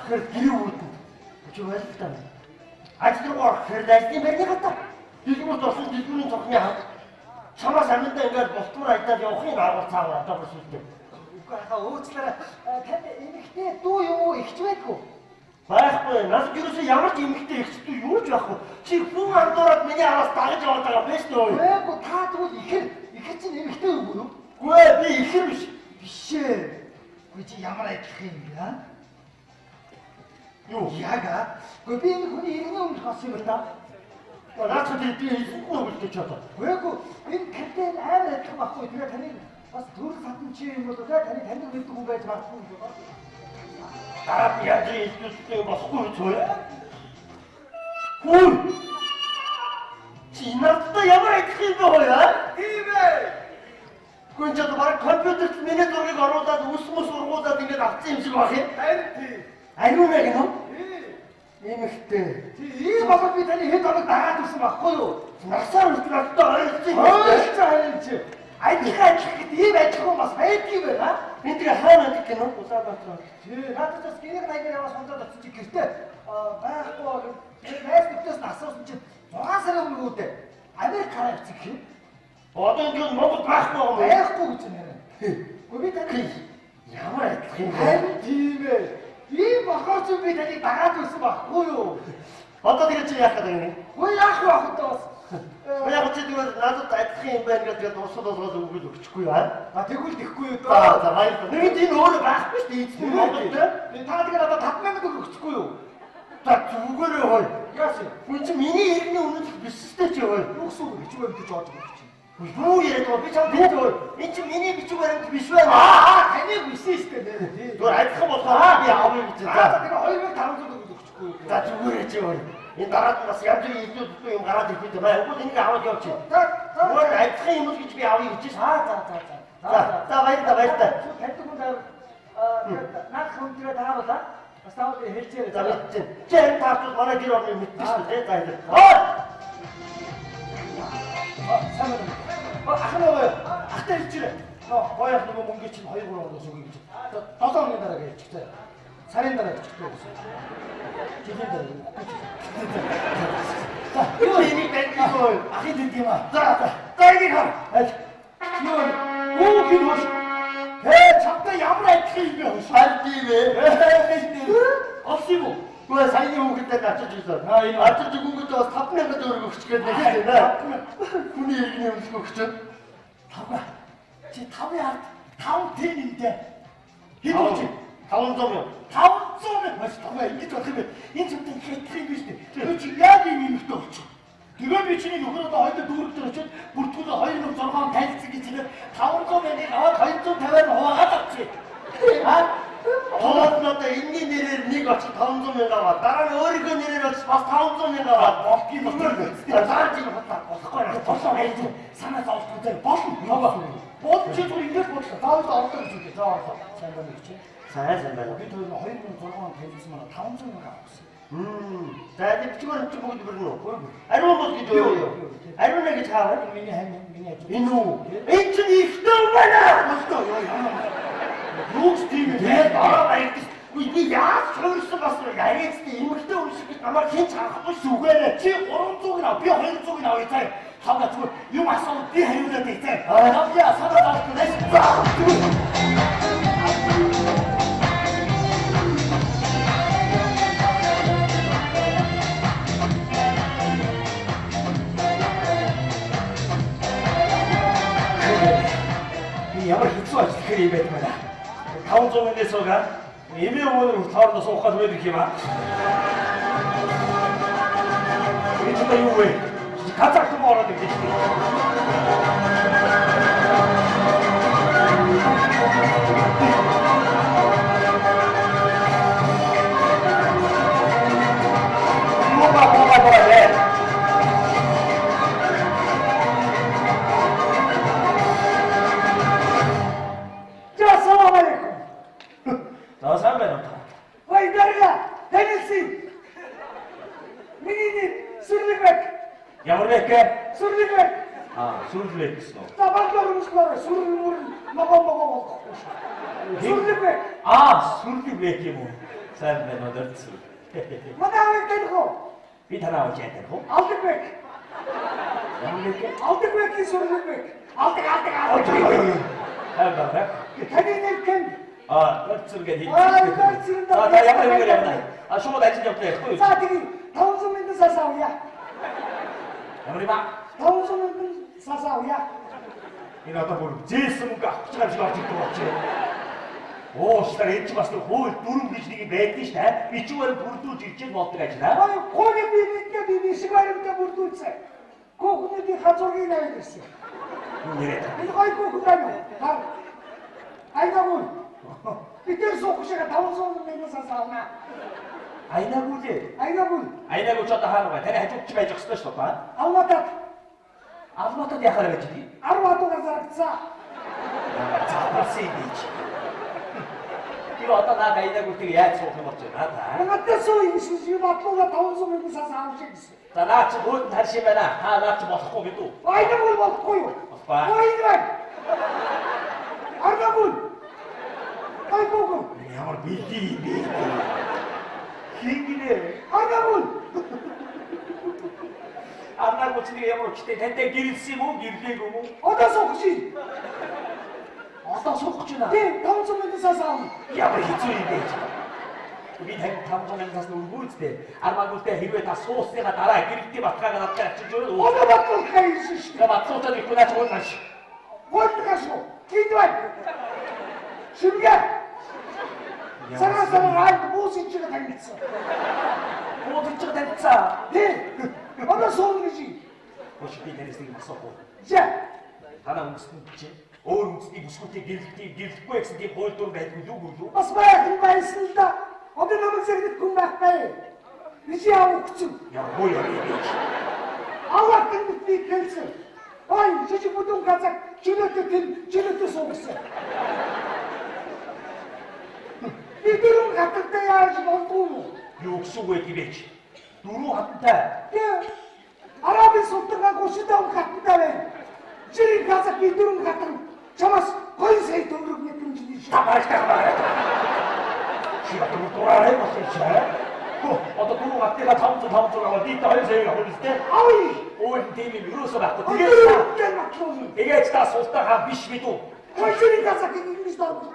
гэхээр гэр үүдэн. Чи ойлголоо. Ажил руу орох хэрэг ажлын байрны гадаа. Дэлгүүрт орсон дэлгүүрийн цохны хад. Чамаас аминдаа ингээд болтмор айдаад явахын арга цаагаар одоо бүсэлтэй. Үгүй хаа уучлаарай. Танд эмэгтэй дүү юм уу ихч байдгүй? Байхгүй. Нас юусэн ямар ч эмэгтэй ихчтэй юу ч байхгүй. Чи хүн андуураад миний араас дагаж яваад байгаа биш үү? Үгүй та тэгвэл ихэр чинь эмэгтэй юу юу? Үгүй би ихэр биш. Биш ээ. Үгүй чи ямар айдлах юм бэ аа? Юу? Яга. Үгүй би энэ хүний иргэний өмнө хас юм да. Наачад би хэлсэн үү гэж чадаа. Үгүй энэ капитан амар адилхан байхгүй. Тэгээ таныг бас төрөл садан чи юм бол таныг мэддэг хүн байж магадгүй юм байна. Дараад яаж хэлчихсэн болохгүй зүйл. Хүү. Чи надтай ямар адилхан юм бэ яа? Тийм ээ. Гүн чад баг компьютерт миний зургийг оруулаад үсмэс ургуулад ингэж авсан юм шиг баг юм. Харин тийм. Аюу мэг нөө? Эмэгтэй. Тийм болоод би таны хэд хоног дагаад ирсэн байхгүй юу? Насаар үлдээдтэй ойлцсон. Ойлцоо чи. Ажлаа гэхэд ийм ажиллах бас байдгийг байна. Энд тэгээ хаана гэх юм уу? Улаанбаатар. Тий, надад гинэг найгаар яваа сондоод очиж гэртээ байхгүй. Найс нөхдөс нь асуусан чинь 6 сарын өмнө үүдээ Америк хараа явчих юм. Одоо ингэ Монгол байхгүй юм. Байхгүй гэж нэрэ. Гэхдээ би таны ямар адилхан юм бэ? харин тийм ээ. Ийм бохооч би таныг дагаад ирсэн байхгүй юу? Одоо тэгээ чи яах гэдэг юм? Хөө яах вэ ахтай бас. Яг чи тэгвэл надад адилхан юм байна гэдэг урсгал болгоод өгөл өгчихгүй аа. Тэгвэл тэхгүй юу? За баярлалаа. Нэг тийм өөрөө байхгүй шүү дээ. Эцэг Монголд. Та тэгээ надад 5,000 төгрөг өгчихгүй юу? За зүгээрээ хой. Яаш. Хүн чи миний иргэний үнэлэх биш дээ чи хой. Юу гэсэн үг гэж бодож байгаа юм чи? Юу яриад байгаа би чам бид хой. Энэ чи миний бичиг баримт биш байна. Таны биш шүү дээ. Зүгээр адилхан болохоор би авъя гэж. За тэгээ 2,500 төгрөг өгчихгүй юу? За зүгээрээ чи хой. Энэ дараад нас янз бүрийн илүүдтэй юм гараад ирэх үү бай. Уггүй энийг аваад явчих. Зүгээр адилхан юм гэж би авъя гэж. За баярлалаа. Таньд хүн наад хүндрээ тааруулаа. Бас таад хэлчихээ. За мэдсэн. Чи энэ таавчууд манай гэр орны мэдсэн шүү дээ. За энэ. Сайн байна. Ахнаа ахтай хэлчихээ. Гоёх нөгөө мөнгө чинь 2-3 хоногоос өгье гэж. 7 хоногийн дараа хэлчихээ. Сарын дараа хэлчихээ. Жилийн дараа. За, юу энийг бэнтгий. ахын дэнд юм аа. За энийг хар. Юу гинөөс? Чамтай ямар адилхан юм бэ? Хальтив ээ. Олс юм уу? Гоо саяны хүүхэдтэй очиж ирсэн. Очиж өгөнгөд бас 5,000 төгрөг өгч гээд нэг байна. Хүний иргэний өмнө өгч. Чи 5 тэнэнтэй. Хэд өгч? 500 юм. 500 маш томоо ингэж болох юм бэ? Энэ чамтай хэтрэх юм биш үү? Тэр чи яг юм юмхтэй болчих. Тэгээ би чиний нөхөр одоо хоёул дүүрэгтэр очиод бүртгүүл 2,600 танилцсан гэж хэлээд 500,000-ыг аваад 250-аар хуваагаад авчих. Толгойд нь одоо энэний нэрээр нэг очиж 500,000 аваад дараа нь өөрийнхөө нэрээр очиж бас 500,000 аваад болдгийг байна. Зааж юм болохгүй. Босоо хайж санаа зовлтгүй зэрэг болно. Бод чи зүгээр ингэж бодлоо. Заавал орлоо гэж үү. За орлоо. Сайн байна гэж. Сайн байна. Би тэр 2,600 танилцсан маа 500,000 авсан. За бичгээр чи бүгд бэрнэ үү? Ариун бол гэж юу? Ариун гэж хаа? Миний хань миний ажил. Энэ үү? Энэ чинь ихтэй юм байна. Босоо ёо яа. Юу ч тийм ээ. Аа баяр. Би яаж хөрсөн бас яриадтай эмхтэй юм шиг намайг хэн ч харахгүй сүгээрээ. Чи 300-ыг ав, би 200-ыг авъя цаа. Хавга зүгээр юм асуу би хариулаад dig цаа. Навья санаа зовлтгүй. Ямар хэцүү ажил хэрэг юм байт байна. 500,000-ээс суугаа эмээ өвөр тоорно суухад байдаг юм аа. Энэ ч юу вэ? Газар том ороод ирж Ямар вэ? Сүрлэг бай. сүрлэг гэсэн үү? За баглаар сүрлэг могоо. Сүрлэг бай. Сүрлэг байх юм уу? Сайн байна уу дэрцүү. Манай гэх хөө. Би танаа авч яадаг хөө? Алдаг бай. Алдаг бай сүрлэг бай. Алдаг. Хайбараа. Таны нэг кэн. дэрцүүгээ хийж. дэрцүүг та ямар нэг юм байна. Шууд ажил явуулах байхгүй юу? За тэгээ 500 мянган сасаавья. Ямар ба? 500 мянган сасаавья. Энэ одоо бүр зээсэн мөнгө авах гэж гарч ирдэг болчих. Уушлаар энэ ч бас нэг хууль дүрм гэж нэг байдаг шүү дээ. Би ч үгээр бүрдүүлж ирж болдог ажил аа. Коли би шиг баримтаа бүрдүүлсэн. Кохнуудын хазуугийн навид ирсэн. Юу нэрээ? Энэ гой кохнаа. Айнагуул. Бид сохшига 500 мянган сасаавна. Айнагуул ч одоо хаана байна? Таны хажууч байж ах ёстой шүү дээ. Алматад яхаар байж тий? 10 хатуугаар зарагдсан. Заасан бич. Тэр одоо наад айнагуултыг яаж суух юм болж байна та? Надад суу юм шиг батлууга 500 мянган сасаав шиг гэсэн. За наад чи хөөд тарш юм байна. Наад чи болохгүй гэдэг үү? Айнагуул болохгүй юу? Айнагуул. Арнагуул. Айнагуул. Ямар бэлдий юм бэ? Хингинэ. Арнагуул. Арнагуул чи ямар учтэй тантай гэрэлсэн юм уу? Гэрлээгүй юм уу? Одоо сохшин. Одоо суух гэж байна. Тий, 500 мянган сасаав. Ямар хэцүү юм бэ? Би тань 500 мянгаас нүргүү үстэй. Армагуултай хэрвээ та суусныга дараа гэрэлтий батгаага надад авчиж өгөөд. Одоо батлуулах юм шиг. Батлуулаад их наач уулаш. Гойдгашгүй. Гидвай. Шимгэ. Сараа айд буусч чигээ тангицсан. Уудчих тавьцаа. Тий. Одоо суун гэж. Хош би танаас нэг асуух уу? За. Танаа өмссөн чи өөр өмсдгийг бүсгүүтийг гэрлэхгүй гэсэн тийм хууль дүр байдгүй юу? Бас байх юм байсан л да. Одоо намайг зэрэг хүн байхгүй. Биши авчихсан. Ямар юм бэ? Аваад би хэлсэн. Ой, чи бүдүүн газар жилөтө суугсан. Би дөрөв хаттай яаж болдгоо юу? Юу гэсэн үг вэ? Дөрөв хаттай. Тий. Арабын султангаа 30 хаттай байна. Жирийн газар би дөрөв хаттай. Чамаас 2 сая төгрөг мэдрэмжний шиг. Табарах. Чи батуу тураарай болчихсон. Одоо дөрөв хаттайгаа 500 аваад дийт 2 сая авах үстэй. Ой, Өөр тийм юм юусоо байхгүй. тэгээд та султан хаан биш бид үү? жирийн газар ингэж дөрөв.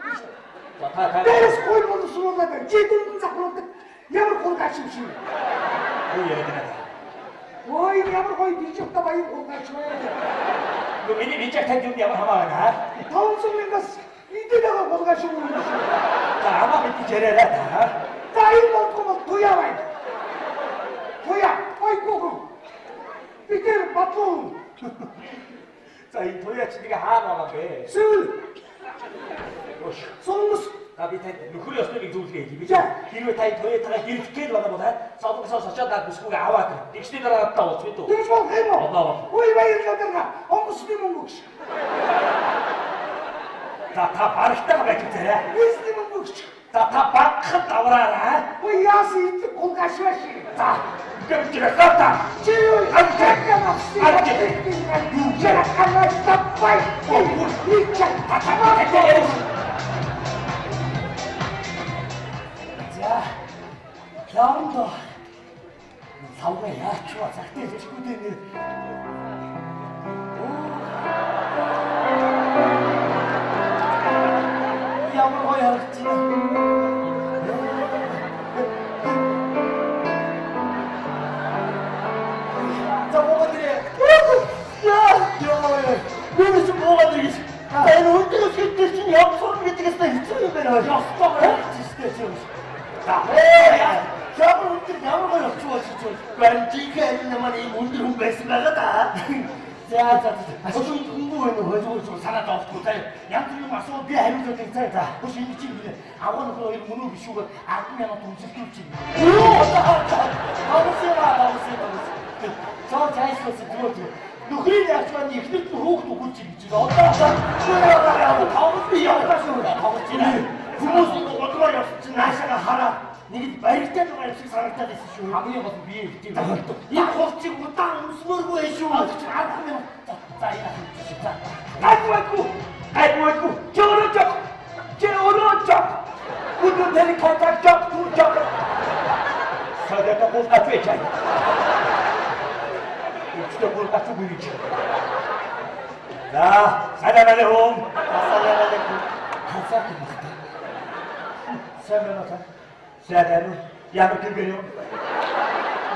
За та Дээрс хууль боловсруулаад байна. Чи дүн захруулдаг. Ямар хургаач юм шиг. юу яриад байна? Ой, ямар гоё бижигта баян хургаач вэ? Юу миний бижиг танд юу ямар хамаа байна? 500 мянгаас идээд байгаа хургаач юм. За амаа битж яриараа та. За энэ бол туяа байна. Туяа, ой гоо. Бид батлуу. За энэ туяач нэг хаана байгаа бэ? Сүүл. Сонгос. Та би танд нөхөр ёсны нэг зүйлгээ хэлье. Хэрвээ та энэ туяатайгаа гэрэлтэх гээд байгаа бол солонгосоос очоод наад бүсгүйгээ аваад тэгшний дараа надад уулз бид үү? Тэгж болох юм уу? Одоо бол. Ой баярлалаа. Онгоцны мөнгө гэж. За та барагтайгаа байж үзээрэй. Эсний мөнгө гэж. За та багхад авраарай. Ой яас идэх хургаач вэ? За гэмжирэ та. Чи юу яагаад авсан? Юу яагаад таппай? Ой чаа. За, яамдаа савга яачваа цагтээ зэчгүүдээ нэр. Ямар гоё харагдчих. За 뭐가 드려? 야, 여기서 뭐가 드리겠어? 나 어떻게 생겼지? 약속을 믿겠어? 이쪽에 내가 약속을 했지. 자, 저걸 어떻게 나오는 거야? 왠지가 아니냐만 이 문들은 메스나가다. 자, 어서 공부하는 거 저거 사나다 없고 자, 양쪽에 와서 비 해는 거 괜찮다. 혹시 이 집에 아무나 그 문을 비추고 아끼면 동생 끼우지. 나오세요. 저 자이스가 들어줘. 너 그래 약간 이 그들 또 호흡도 고치 미치다. 어따 그래 가고 가고 비야 가서 가고 지네. 부모님도 말이 없었지. 날씨가 하나. 이게 말대 동안 없이 살았다 됐어. 아무리 가서 위에 있지. 이 고스치고 땅 숨어르고 해쇼. 아주 잘 하면 짜이나 진짜. 아이고, 저 오른쪽, 우드 헬리콥터 쪽, 두쪽. 서대가 뭔가 쬐자니. 진짜 뭔가 좀 보이지. 자, 사장님의 홈. 아살라라데 갈색 먹다. 설명하자. 사장님, 야물 긁어요.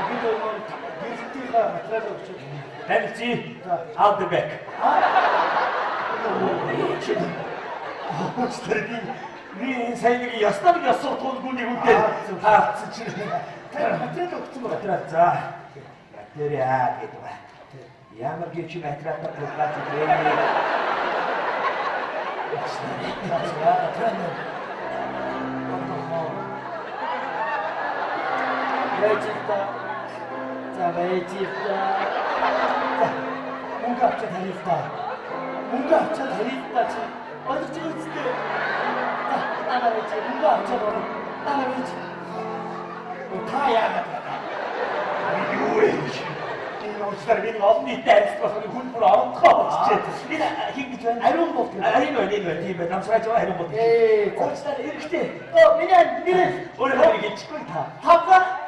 우리도 뭐 뮤직비디오가 그래도 좀. MC, out the back. 네 인생이 여스다리였어 돈 굴리고 때. 아, 진짜. 그래도 그쯤 거 자, 그래야 되더라. 야물 개치 매트라타 볼까지 되니. 뭔가 합쳐 다녔다. 뭔가 합쳐 다녔다. 어디 찍었을 때 따라했지. 뭔가 합쳐버려. 따라했지. 다 야가 이놈 사람이 없니 댄스 거서 훌불 알아 진짜. 니나 힘이 좀 알론 못해. 아니면 남자가 좋아 해는 못해. 에이, 고치다 이렇게 돼. 미안. 오늘 이게 찍고 있다. 할까?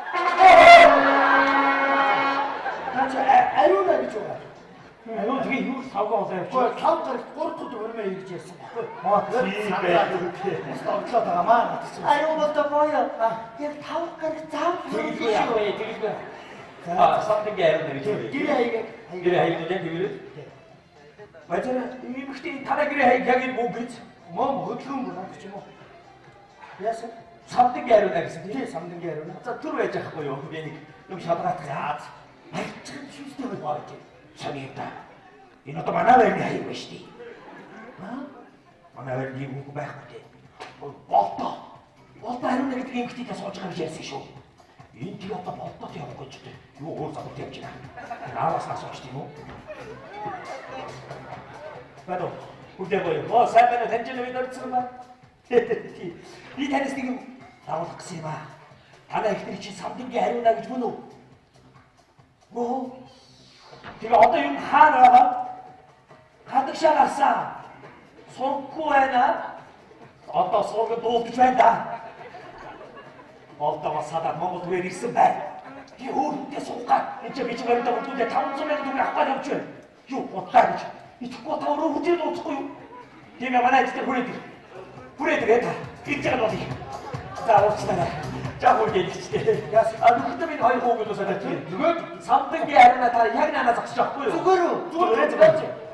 나저 알론하기 좋아. 너 되게 이거 사고 오세요. 그 다음 달에 꼬르토도 그러면 이렇게 했어. 집에 이렇게. 어쩌다가 많았어. 알론부터 보여. 여기 다음까지 다 되게 거야. 아, something else 이렇게. 그래야 이게. 그래 이거 좀 그래. 맞잖아. 이 그때 다른 그래 이야기 뭐 그랬지. 뭐 좋은 거나 그치 뭐. 그래서 something else 내가 이게 3등 계열은 자 들어야지 하고요. 그게 여기 잡아라. 아이 참 시스템을 봐야지. 성의있다. 이놈도 만나면 내 이것이지. 만나면 네 무구 말고대. 왔다 이런 데가 되게 인기가 솔직하게 했으쇼. 인기가 또 왔다 되어본 것 같은데 이거 올사도 되었지나. 나와서 나서시지 뭐. 나도 그때 뭐 살면은 된지는 왜 너를 쓰는 거야? 이 테니스 지금 나도 닥치지 마. 다나 이들이 지 3등기 해로나기 주노. 뭐? 네가 어떤 용 하나 가득 샤놨어. 손구에나 어떤 속에 도둑 줘야 어떤 사다 먹어도 왜 있으면 이 어른데 속가 이제 미치가 있다고 또내 다음 소리에 누구 아까 잡지. 요 어따 이 축구 타오르 우지도 어떡해요. 네가 만나야 진짜 브레이드 했다. 일자가 어디. 자 옵시다. 자 볼게 진짜. 아 그때면 거의 호흡도 사졌지. 누구? 3등기 하나 다 향이 하나 싹 씻었고요. 누구를 했지.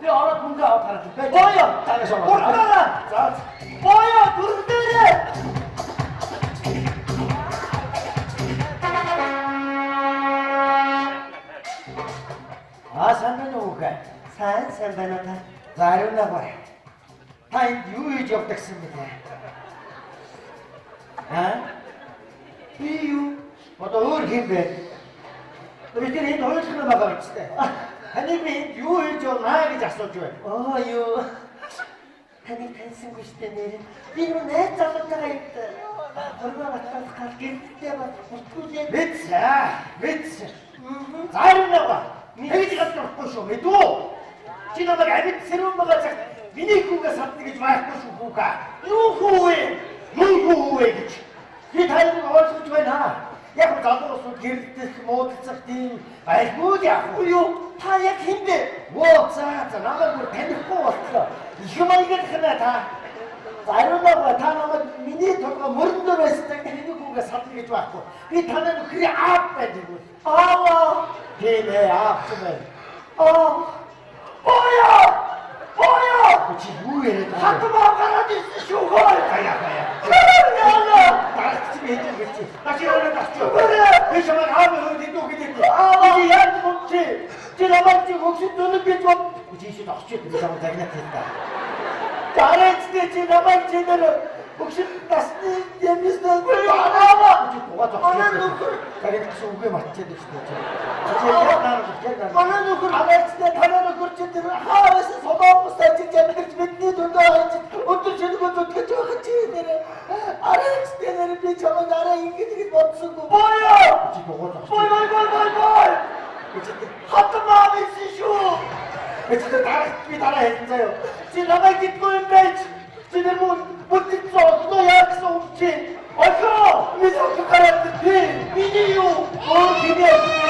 내 알아본가 알아 좀. 뭐야? 땅에서 볼까나? 자, 뭐야? 누르들이? 선배는 오가 선배는 다 자료나고 다 유의적 됐습니다. 이유 또 어떻게 배? 우리들이 놀지는 막아버렸지. 하님이 유의적 나에게 잡숴줘요. 어유. 하니 펜싱고 싶다니. 이거 내 잘못다가 있다. 얼마나 가서 때만 꾸제. 미치. 자료나고. 해지가 좀 보시오. 왜도 지난번에 알면 새로운 거가 미니쿠가 삽득이 좋아할 것이고가 유후에 그치. 이 다른 거 어디서 좋아해나? 야 그럼 나도 길듯 못했었지. 말고야. 우유 타야 힘들. 자 나만 그 밴드 뽑았어. 이거만 이거 하나 다 자료나고 다 나만 미니 도가 모른 대로 했을 때 미니쿠가 삽득이 좋았고 이 다른 그게 앞 빼지고 아와. 내 앞쯤에 뭐야? 그치 우회를 하트만 갈아주시 슈걸. 가야 그러냐? 나같이 해주겠지 나 지나는 갔죠 그래. 회사만 하면 어디 또 오게 됐지 이제 야지 먹지. 지나봤지 혹시 너는 좀 그치 이씨 나 혹시 그렇게 잘못 자기나 됐다 잘했지. 지나봤지 너는 혹시 나스니 예미스는 왜 알아? 뭐가 더 자기 가서 우게 맞지 Bana nukur anasını tanrı kurçedir. Havası sabah mustaçı cennet bitni durda otur şimdi otur çok çiğnere. Ara isteyenleri bir çaman ara İngilizce batsı bu. Boy. Hattım abisi şu. Mesela bir tane 했어요. 지나가 기쁘면 매치. 지네 못 듣죠. 또 약속 없지. 어서 미소도 가라앉은 비. 미니유. 기대했지.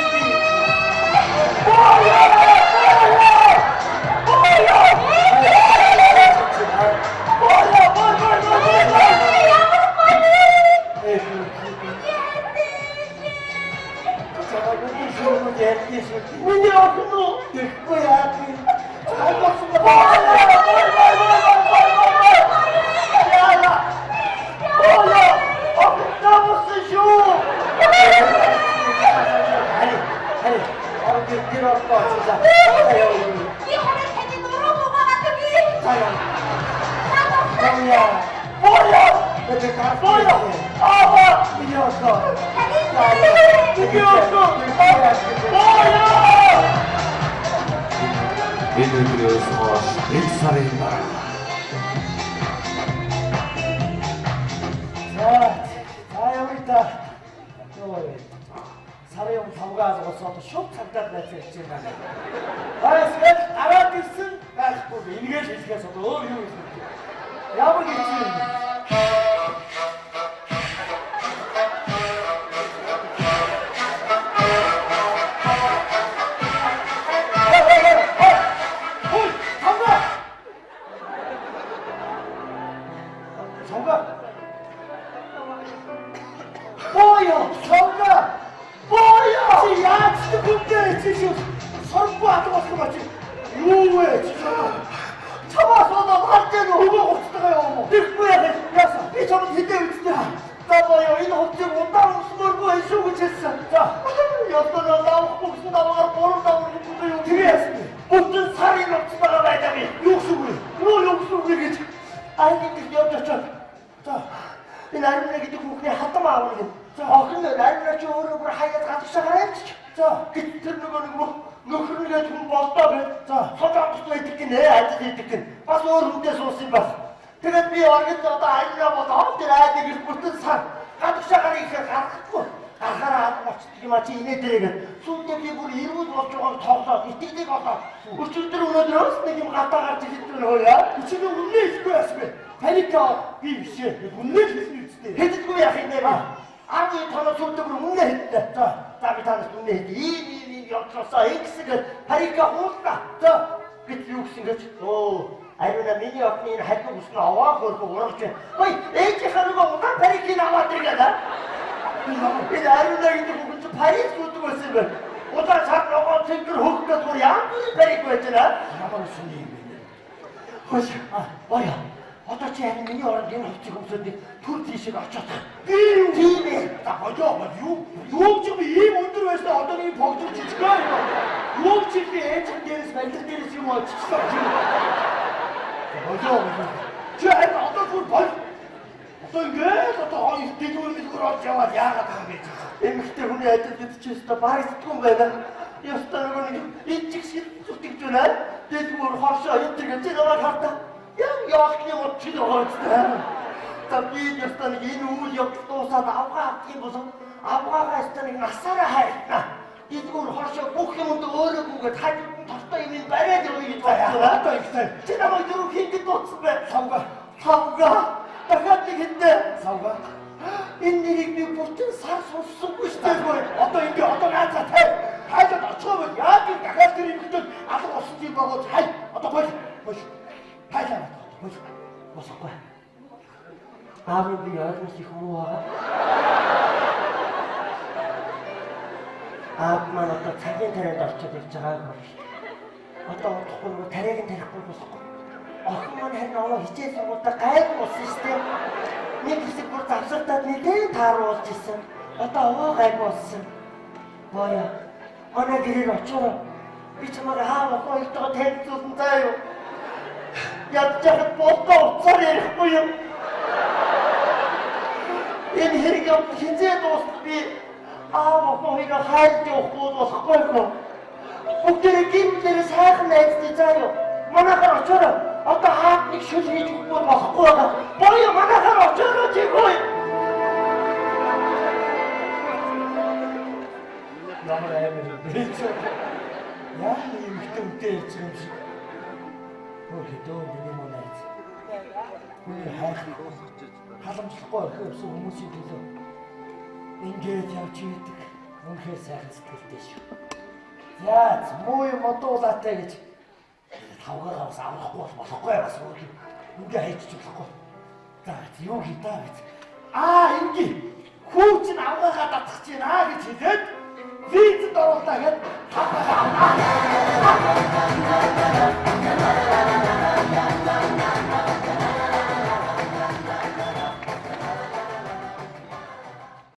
Endülüyor savaş, ilk sarayında. 자, 여기 있다. 사례용 사고가 와서 또 쇼 잠깐 했지만. 스웨트 아라티스는 뭐 이게 제시해서도 이거 야무겠지. 근데 날이나 쪼르고 하얘 가서 시작하랬지. 자, 그때는 거는 너 그런 게 좀 먹다며. 자, 서장수도 있겠긴 내 알지도 있겠긴. 봐서 어른데서 오신 봤어. 그래, 미워하겠다. 나 아니라고 어때 나야 되길 못든 산. 가서 시작하니까 가서 아하라, 마치 이네들에게 순대기 우리 일부도 없어가지고 덕사, 이 띠띠가서. 우리들은 오늘들은 내게 갔다 갔지, 짓들은 거야. 우리는 운내 있을 거야, 스베. 베리카, 비비씨, 운내 있을 때. 해줄 거야, 했네. 아니, 저는 솔직으로 운내했대. 자, 땀이 타는 운내했대. 이 역사사 X가 바리까 호스다. 자, 그치, 육신, 그치. 아이로나 미니 없니는 할거 무슨 나와? 그거 오락지. 어이, X 하는 거 오다 바리키 나왔더니가다. 근데 아이로나 이제 그거 좀 바리스 것도 있으면 오다 잡으려고 댓글 호그가 소리 안 부는 바리고 했잖아. 나만 순이인데. 뭐야. 어떻게 하는 민이 어른들은 없지 없었는데 둘티시가 어쩌다 디네 딱 맞아 유혹집이 이 문제로 했어 어떤 이 복주를 지치가 이거 유혹집이 애착 때려서 멘트 때리지 뭐 지치가 맞아 저 애가 어떤 소리 봐 어떤 게 또 뒤집으면서 그러자마자 야가 당했지 엠기 때문에 애들 뒤치다 말이 스톤 거야 여스다는 거는 일찍씩 쑥 주나 내 주머니 확실하게 이틀에 찌르러 갔다 여기 어떻게 들어갔어? tapi justru ini yok dosa apa ki musuh apa istana ngasara hai nah itu harusnya bukan untuk orang juga tadi tak ini bayar jauh itu ya tidak mau jauh hindi tuh sebenarnya sauga tak dikinda sauga ini di bukan sarso suku istana atau ini atau nasa teh aja tak coba ya di kakak diri itu atau suci bawa hai atau bos aja bos apa 아무리 여든씩 모아가 아만 어떤 자기한테는 넓혀져 있잖아 어떤 뭐 대략한테는 꿀고서 그만 해놓으면 이제서 못다 가야고 못 쓰시대 니 글쎄 꿀 잡섰다 니 대는 다로 어찌어 어떤 가야고 없어 뭐야 어느 길을 어쩌라 미쳐마가 하고 또 있다가 대주순다요 야 저기 뽀까 없자리 뭐야 Энэ хэрэг хинзээ дуусах би аав охиноо хайлт явахгүй болохгүй гоо. Бүгдээрээ гимтэрээ сайхан найзтай заяа. Манайхаар очоорой. Одоо хаад нэг шүл хийж өгөхгүй болохгүй байгаа. Боё манайхаар очоорой чиггүй. Ямар аймаг бэлч. Яа юм хтэмтэй ярьж юм шиг. Өөдөө миний монайц. Миний хайх халамжлахгүй орхисон хүмүүсийн төлөө ингээд явж идэг. Үнэхээр сайхан сэтгэлтэй шүү. Яац муу юм одуулаатай гэж тавгаараа бас аврахгүй болохгүй бас ингээ хайчих болохгүй. За юу хийдаа гэж. Ингээ хүүч нь авгаагаа татчих чинь гэж хэлээд визэд оруулаа гэд